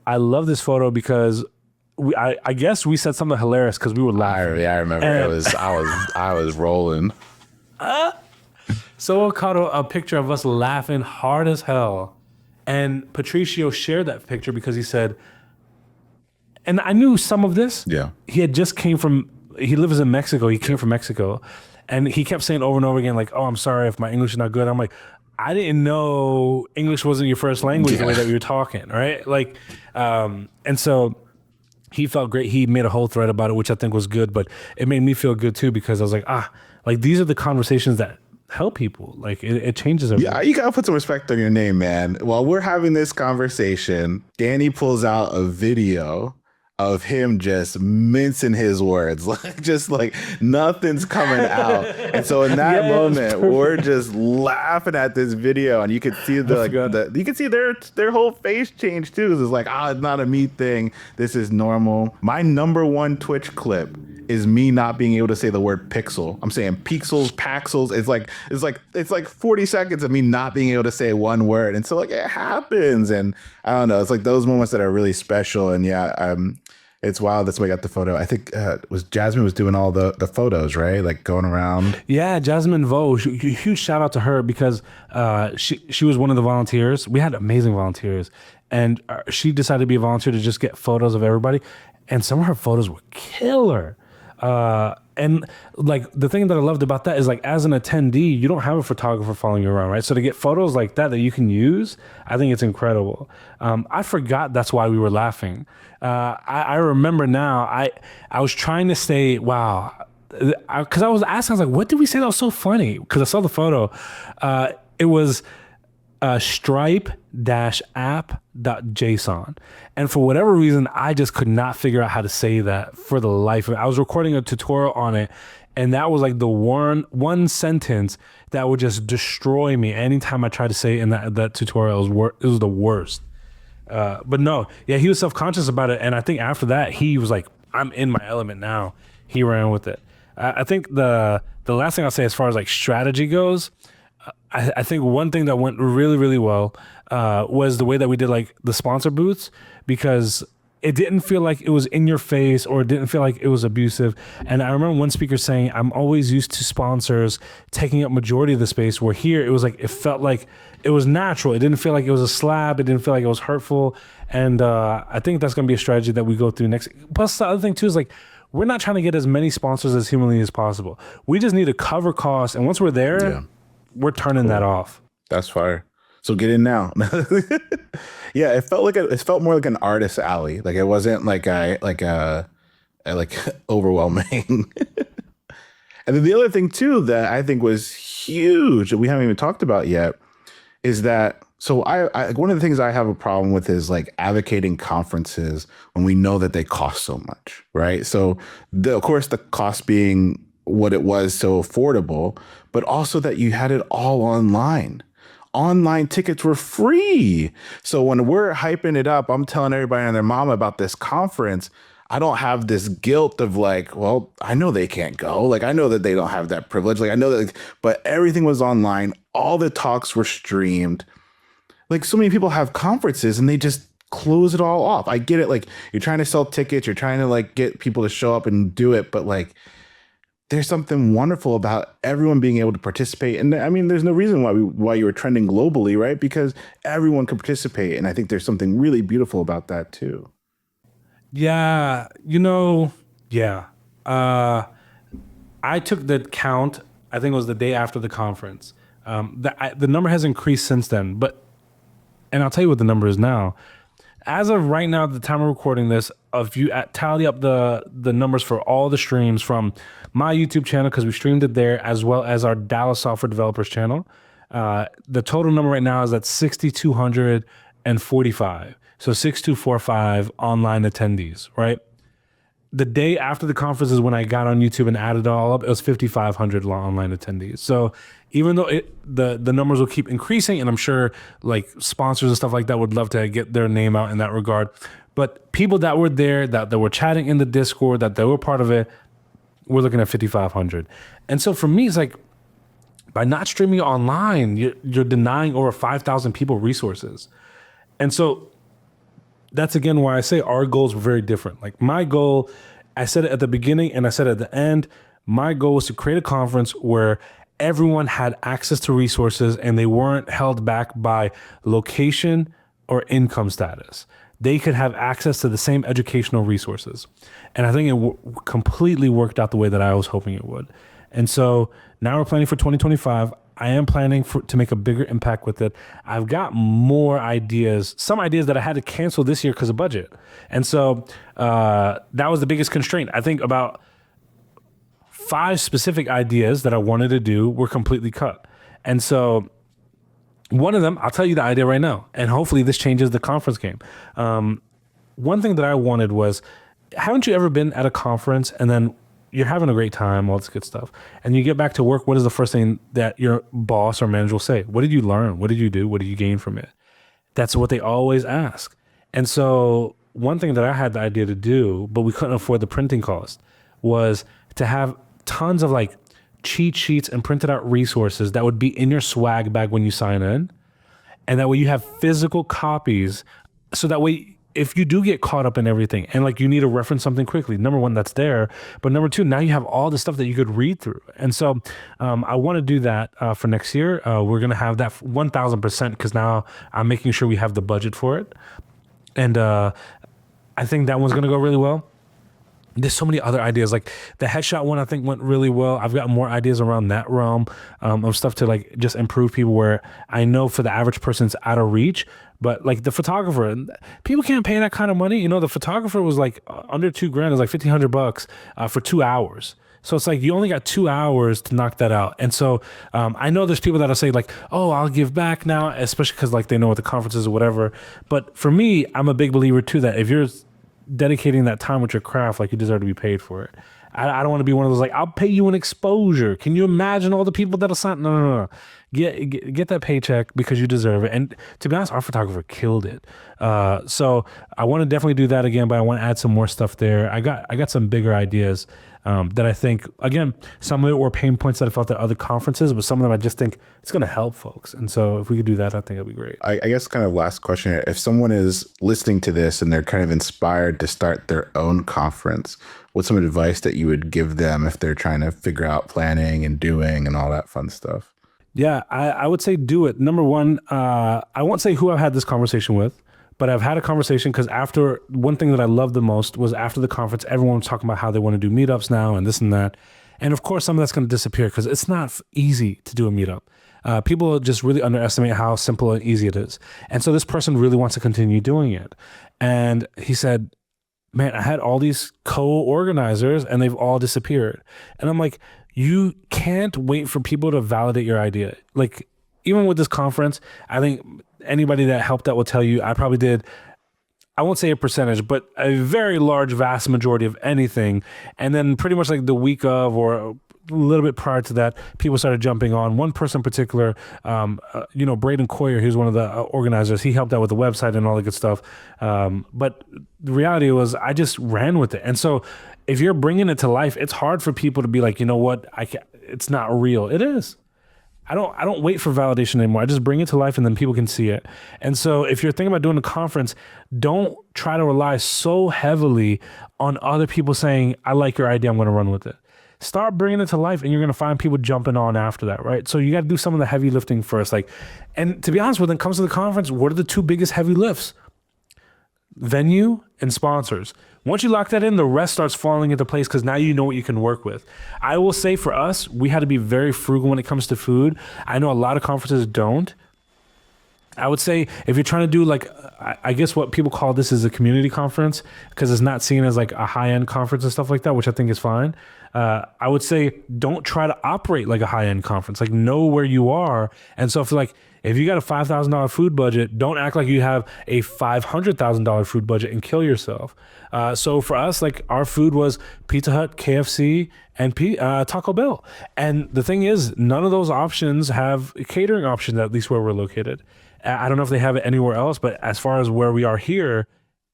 I love this photo because I guess we said something hilarious because we were laughing. I remember. And I was rolling. Someone caught a picture of us laughing hard as hell, and Patricio shared that picture because he said, and I knew some of this. Yeah. He had just he lives in Mexico. He came from Mexico, and he kept saying over and over again, like, oh, I'm sorry if my English is not good. I'm like, I didn't know English wasn't your first language the way that we were talking, right? Like, and so he felt great. He made a whole thread about it, which I think was good, but it made me feel good too because I was like, like these are the conversations that help people. Like it changes everything. Yeah, you gotta put some respect on your name, man. While we're having this conversation, Danny pulls out a video of him just mincing his words, like just like nothing's coming out. And so in that moment, we're just laughing at this video, and you could see you can see their whole face change too. It's like, it's not a me thing. This is normal. My number one Twitch clip is me not being able to say the word pixel. I'm saying pixels, paxels. It's like 40 seconds of me not being able to say one word. And so like it happens. And I don't know, it's like those moments that are really special. And yeah, it's wild. That's why I got the photo. I think was Jasmine was doing all the photos, right? Like going around. Yeah, Jasmine Vo, huge shout out to her because she was one of the volunteers. We had amazing volunteers, and she decided to be a volunteer to just get photos of everybody. And some of her photos were killer. And like the thing that I loved about that is like as an attendee, you don't have a photographer following you around, right? So to get photos like that you can use, I think it's incredible. I forgot that's why we were laughing. I remember now. I was trying to say, wow, because I was asking, I was like, what did we say that was so funny? Because I saw the photo. It was stripe-app.json. And for whatever reason, I just could not figure out how to say that for the life of it. I was recording a tutorial on it, and that was like the one sentence that would just destroy me anytime I tried to say it in that tutorial. It was the worst. But no, yeah, he was self-conscious about it. And I think after that, he was like, I'm in my element now. He ran with it. I think the last thing I'll say as far as like strategy goes, I think one thing that went really, really well was the way that we did like the sponsor booths, because it didn't feel like it was in your face or it didn't feel like it was abusive. And I remember one speaker saying, I'm always used to sponsors taking up majority of the space, where here it was like, it felt like it was natural. It didn't feel like it was a slab. It didn't feel like it was hurtful. And I think that's going to be a strategy that we go through next. Plus the other thing too is like, we're not trying to get as many sponsors as humanly as possible. We just need to cover costs. And once we're there, we're turning that off. That's fire. So get in now. Yeah, it felt more like an artist alley. Like it wasn't like overwhelming. And then the other thing too that I think was huge that we haven't even talked about yet is that, so I one of the things I have a problem with is like advocating conferences when we know that they cost so much, right? So of course the cost being what it was, so affordable, but also that you had it all online. Online tickets were free. So when we're hyping it up, I'm telling everybody and their mama about this conference, I don't have this guilt of like, well, I know they can't go. Like, I know that they don't have that privilege. Like, I know that, but everything was online. All the talks were streamed. like so many people have conferences and they just close it all off. I get it. Like you're trying to sell tickets, you're trying to like get people to show up and do it, but like there's something wonderful about everyone being able to participate. And I mean, there's no reason why you were trending globally, right? Because everyone could participate. And I think there's something really beautiful about that too. Yeah, yeah. I took the count, I think it was the day after the conference. The number has increased since then, and I'll tell you what the number is now. As of right now, at the time of recording this, if you tally up the numbers for all the streams from my YouTube channel, because we streamed it there, as well as our Dallas Software Developers channel, the total number right now is at 6,245. So 6,245 online attendees, right? The day after the conference is when I got on YouTube and added it all up. It was 5,500 online attendees. So even though the numbers will keep increasing, and I'm sure like sponsors and stuff like that would love to get their name out in that regard, but people that were there, that were chatting in the Discord, that they were part of it, we're looking at 5,500. And so for me, it's like, by not streaming online, you're denying over 5,000 people resources. And so that's again why I say our goals were very different. Like my goal, I said it at the beginning and I said it at the end, my goal was to create a conference where everyone had access to resources and they weren't held back by location or income status. They could have access to the same educational resources. And I think it completely worked out the way that I was hoping it would. And so now we're planning for 2025. I am planning to make a bigger impact with it. I've got more ideas, some ideas that I had to cancel this year because of budget. And so that was the biggest constraint. I think about 5 specific ideas that I wanted to do were completely cut. And so one of them, I'll tell you the idea right now, and hopefully this changes the conference game. One thing that I wanted was, haven't you ever been at a conference and then you're having a great time, all this good stuff, and you get back to work, what is the first thing that your boss or manager will say? What did you learn? What did you do? What did you gain from it? That's what they always ask. And so one thing that I had the idea to do, but we couldn't afford the printing cost, was to have tons of like cheat sheets and printed out resources that would be in your swag bag when you sign in. And that way you have physical copies. So that way, if you do get caught up in everything and like you need to reference something quickly, number one, that's there. But number two, now you have all the stuff that you could read through. And so I want to do that for next year. We're going to have that 1,000% because now I'm making sure we have the budget for it. And I think that one's going to go really well. There's so many other ideas. Like the headshot one, I think went really well. I've got more ideas around that realm of stuff to like just improve people where I know for the average person it's out of reach. But like the photographer, people can't pay that kind of money. The photographer was like under $2,000. It was like $1,500 for 2 hours. So it's like you only got 2 hours to knock that out. And so I know there's people that'll say like, oh, I'll give back now, especially because like they know what the conference is or whatever. But for me, I'm a big believer too that if you're dedicating that time with your craft, like you deserve to be paid for it. I don't want to be one of those like, I'll pay you an exposure. Can you imagine all the people that'll sign? No. Get that paycheck because you deserve it. And to be honest, our photographer killed it. So I want to definitely do that again, but I want to add some more stuff there. I got some bigger ideas that I think, again, some of it were pain points that I felt at other conferences, but some of them I just think it's going to help folks. And so if we could do that, I think it'd be great. I guess kind of last question here. If someone is listening to this and they're kind of inspired to start their own conference, what's some advice that you would give them if they're trying to figure out planning and doing and all that fun stuff? Yeah, I would say do it. Number one, I won't say who I've had this conversation with, but I've had a conversation because after one thing that I loved the most was after the conference, everyone was talking about how they want to do meetups now and this and that. And of course, some of that's going to disappear because it's not easy to do a meetup. People just really underestimate how simple and easy it is. And so this person really wants to continue doing it. And he said, man, I had all these co-organizers and they've all disappeared. And I'm like, you can't wait for people to validate your idea. Like, even with this conference, I think anybody that helped out will tell you I probably did, I won't say a percentage, but a very large, vast majority of anything. And then pretty much like the week of or a little bit prior to that, people started jumping on. One person in particular, Braden Coyer, who's one of the organizers, he helped out with the website and all the good stuff. But the reality was I just ran with it. And so if you're bringing it to life, it's hard for people to be like, you know what, it's not real. It is. I don't wait for validation anymore. I just bring it to life and then people can see it. And so if you're thinking about doing a conference, don't try to rely so heavily on other people saying, I like your idea, I'm going to run with it. Start bringing it to life and you're going to find people jumping on after that, right? So you got to do some of the heavy lifting first. And to be honest, when it comes to the conference, what are the two biggest heavy lifts? Venue and sponsors. Once you lock that in, the rest starts falling into place because now you know what you can work with. I will say for us, we had to be very frugal when it comes to food. I know a lot of conferences don't. I would say if you're trying to do I guess what people call this is a community conference because it's not seen as like a high-end conference and stuff like that, which I think is fine. I would say don't try to operate like a high-end conference. Like know where you are. And so if you got a $5,000 food budget, don't act like you have a $500,000 food budget and kill yourself. So for us, like our food was Pizza Hut, KFC, and Taco Bell. And the thing is, none of those options have catering options, at least where we're located. I don't know if they have it anywhere else, but as far as where we are here,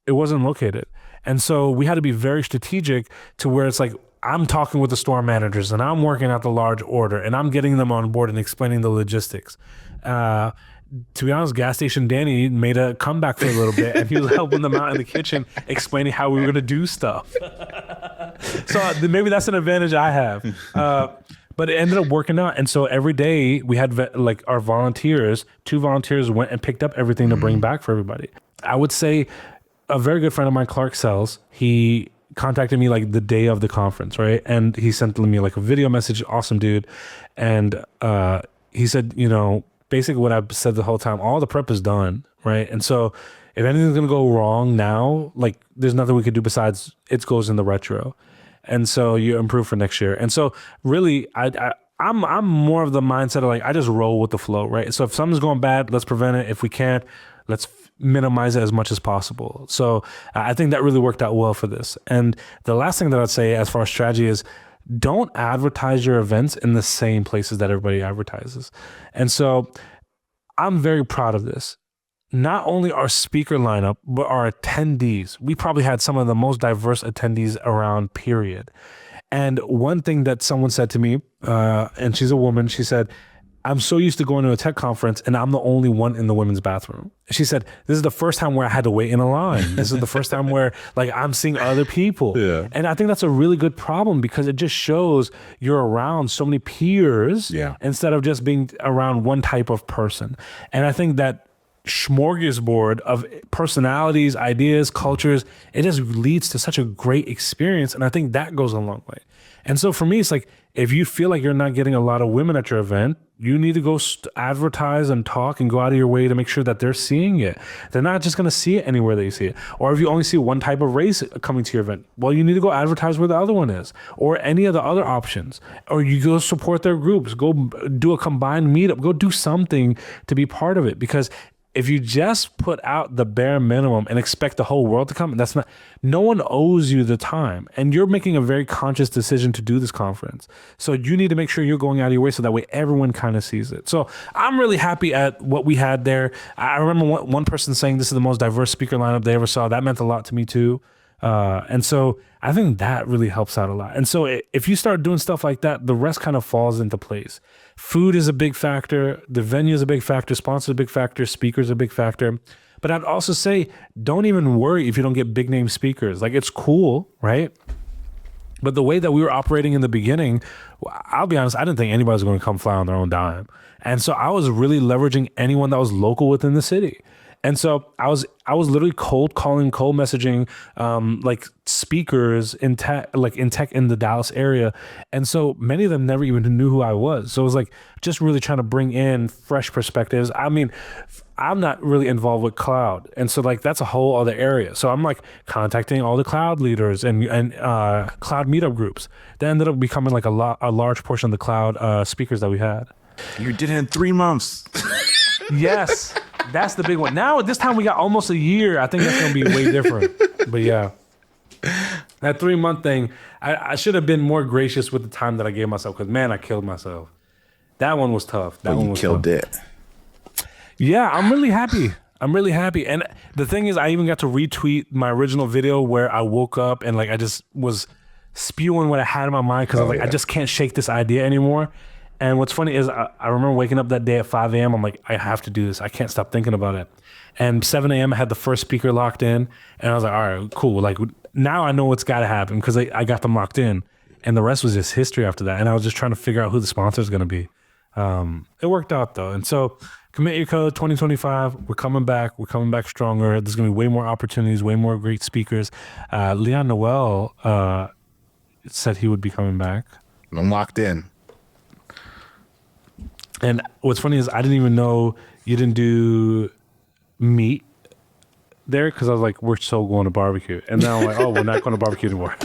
it wasn't located. And so we had to be very strategic to where it's like, I'm talking with the store managers and I'm working out the large order and I'm getting them on board and explaining the logistics. To be honest, gas station Danny made a comeback for a little bit and he was helping them out in the kitchen explaining how we were going to do stuff. So maybe that's an advantage I have. But it ended up working out. And so every day we had our volunteers, 2 volunteers went and picked up everything to bring back for everybody. I would say a very good friend of mine, Clark Sells, he contacted me like the day of the conference, right? And he sent me like a video message, awesome dude. And he said, basically what I've said the whole time, all the prep is done, right? And so if anything's gonna go wrong now, like there's nothing we could do besides it goes in the retro. And so you improve for next year. And so really, I'm more of the mindset of like, I just roll with the flow, right? So if something's going bad, let's prevent it. If we can't, let's minimize it as much as possible. So I think that really worked out well for this. And the last thing that I'd say as far as strategy is, don't advertise your events in the same places that everybody advertises. And so I'm very proud of this. Not only our speaker lineup, but our attendees. We probably had some of the most diverse attendees around, period. And one thing that someone said to me, and she's a woman, she said, I'm so used to going to a tech conference and I'm the only one in the women's bathroom. She said, this is the first time where I had to wait in a line. This is the first time where like I'm seeing other people. Yeah. And I think that's a really good problem because it just shows you're around so many peers instead of just being around one type of person. And I think that smorgasbord of personalities, ideas, cultures, it just leads to such a great experience. And I think that goes a long way. And so for me, it's like, if you feel like you're not getting a lot of women at your event, you need to go advertise and talk and go out of your way to make sure that they're seeing it. They're not just going to see it anywhere they see it. Or if you only see one type of race coming to your event, well, you need to go advertise where the other one is, or any of the other options. Or you go support their groups, go do a combined meetup, go do something to be part of it. Because if you just put out the bare minimum and expect the whole world to come, no one owes you the time. And you're making a very conscious decision to do this conference. So you need to make sure you're going out of your way so that way everyone kind of sees it. So I'm really happy at what we had there. I remember one person saying this is the most diverse speaker lineup they ever saw. That meant a lot to me too. And so I think that really helps out a lot. And so if you start doing stuff like that, the rest kind of falls into place. Food is a big factor. The venue is a big factor. Sponsors are a big factor. Speakers are a big factor. But I'd also say, don't even worry if you don't get big name speakers. Like, it's cool, right? But the way that we were operating in the beginning, I'll be honest, I didn't think anybody was going to come fly on their own dime. And so I was really leveraging anyone that was local within the city. And so I was literally cold calling, cold messaging, like speakers in tech in the Dallas area. And so many of them never even knew who I was. So it was like just really trying to bring in fresh perspectives. I mean, I'm not really involved with cloud. And so like, that's a whole other area. So I'm like contacting all the cloud leaders and cloud meetup groups. That ended up becoming like a large portion of the cloud speakers that we had. You did it in 3 months. Yes. That's the big one. Now, at this time, we got almost a year. I think that's going to be way different. But yeah, that 3-month thing, I should have been more gracious with the time that I gave myself because, man, I killed myself. That one was tough. You killed it. Yeah, I'm really happy. And the thing is, I even got to retweet my original video where I woke up and like I just was spewing what I had in my mind because I was like, I just can't shake this idea anymore. And what's funny is I remember waking up that day at 5 a.m. I'm like, I have to do this. I can't stop thinking about it. And 7 a.m. I had the first speaker locked in, and I was like, all right, cool. Like now I know what's got to happen because I got them locked in, and the rest was just history after that. And I was just trying to figure out who the sponsor is going to be. It worked out though. And so commit your code 2025. We're coming back. We're coming back stronger. There's going to be way more opportunities, way more great speakers. Leon Noel said he would be coming back. I'm locked in. And what's funny is I didn't even know you didn't do meat there because I was like, we're so going to barbecue. And now I'm like, oh, we're not going to barbecue anymore.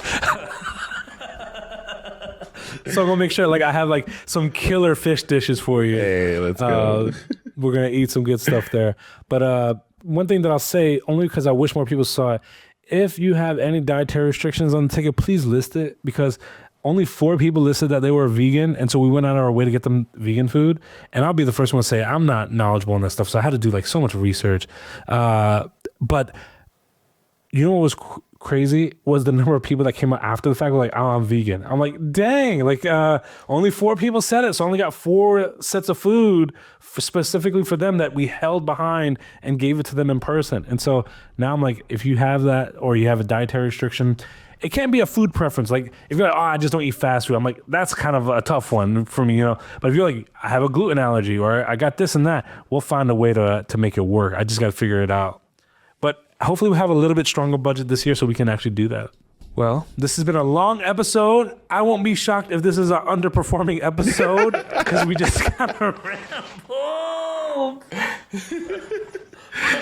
So I'm going to make sure like I have like some killer fish dishes for you. Hey, let's go. We're going to eat some good stuff there. But one thing that I'll say, only because I wish more people saw it, if you have any dietary restrictions on the ticket, please list it because only 4 people listed that they were vegan. And so we went out of our way to get them vegan food. And I'll be the first one to say, I'm not knowledgeable on that stuff. So I had to do like so much research. But you know what was crazy was the number of people that came out after the fact were like, oh, I'm vegan. I'm like, dang, like only 4 people said it. So I only got 4 sets of food specifically for them that we held behind and gave it to them in person. And so now I'm like, if you have that or you have a dietary restriction, it can't be a food preference. Like if you're like, oh, I just don't eat fast food. I'm like, that's kind of a tough one for me, you know. But if you're like, I have a gluten allergy or I got this and that, we'll find a way to make it work. I just got to figure it out. But hopefully we'll have a little bit stronger budget this year so we can actually do that. Well, this has been a long episode. I won't be shocked if this is an underperforming episode because we just kind of rambled.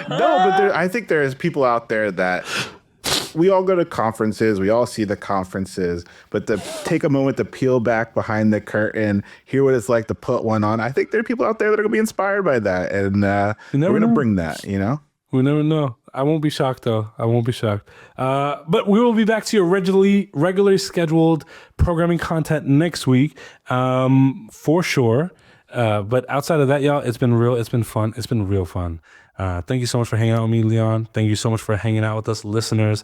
No, but I think there's people out there that we all go to conferences. We all see the conferences, but to take a moment to peel back behind the curtain, hear what it's like to put one on. I think there are people out there that are going to be inspired by that. And we're going to bring that, you know? We never know. I won't be shocked though. I won't be shocked. But we will be back to your regularly scheduled programming content next week, for sure. But outside of that, y'all, it's been real. It's been fun. It's been real fun. Thank you so much for hanging out with me, Leon. Thank you so much for hanging out with us, listeners.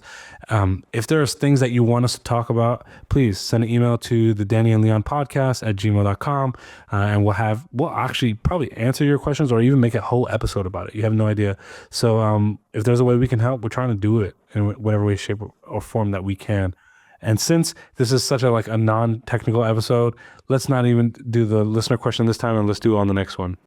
If there's things that you want us to talk about, please send an email to the Danny and Leon podcast at gmail.com. And we'll actually probably answer your questions or even make a whole episode about it. You have no idea. So if there's a way we can help, we're trying to do it in whatever way, shape, or form that we can. And since this is such a non-technical episode, let's not even do the listener question this time and let's do it on the next one.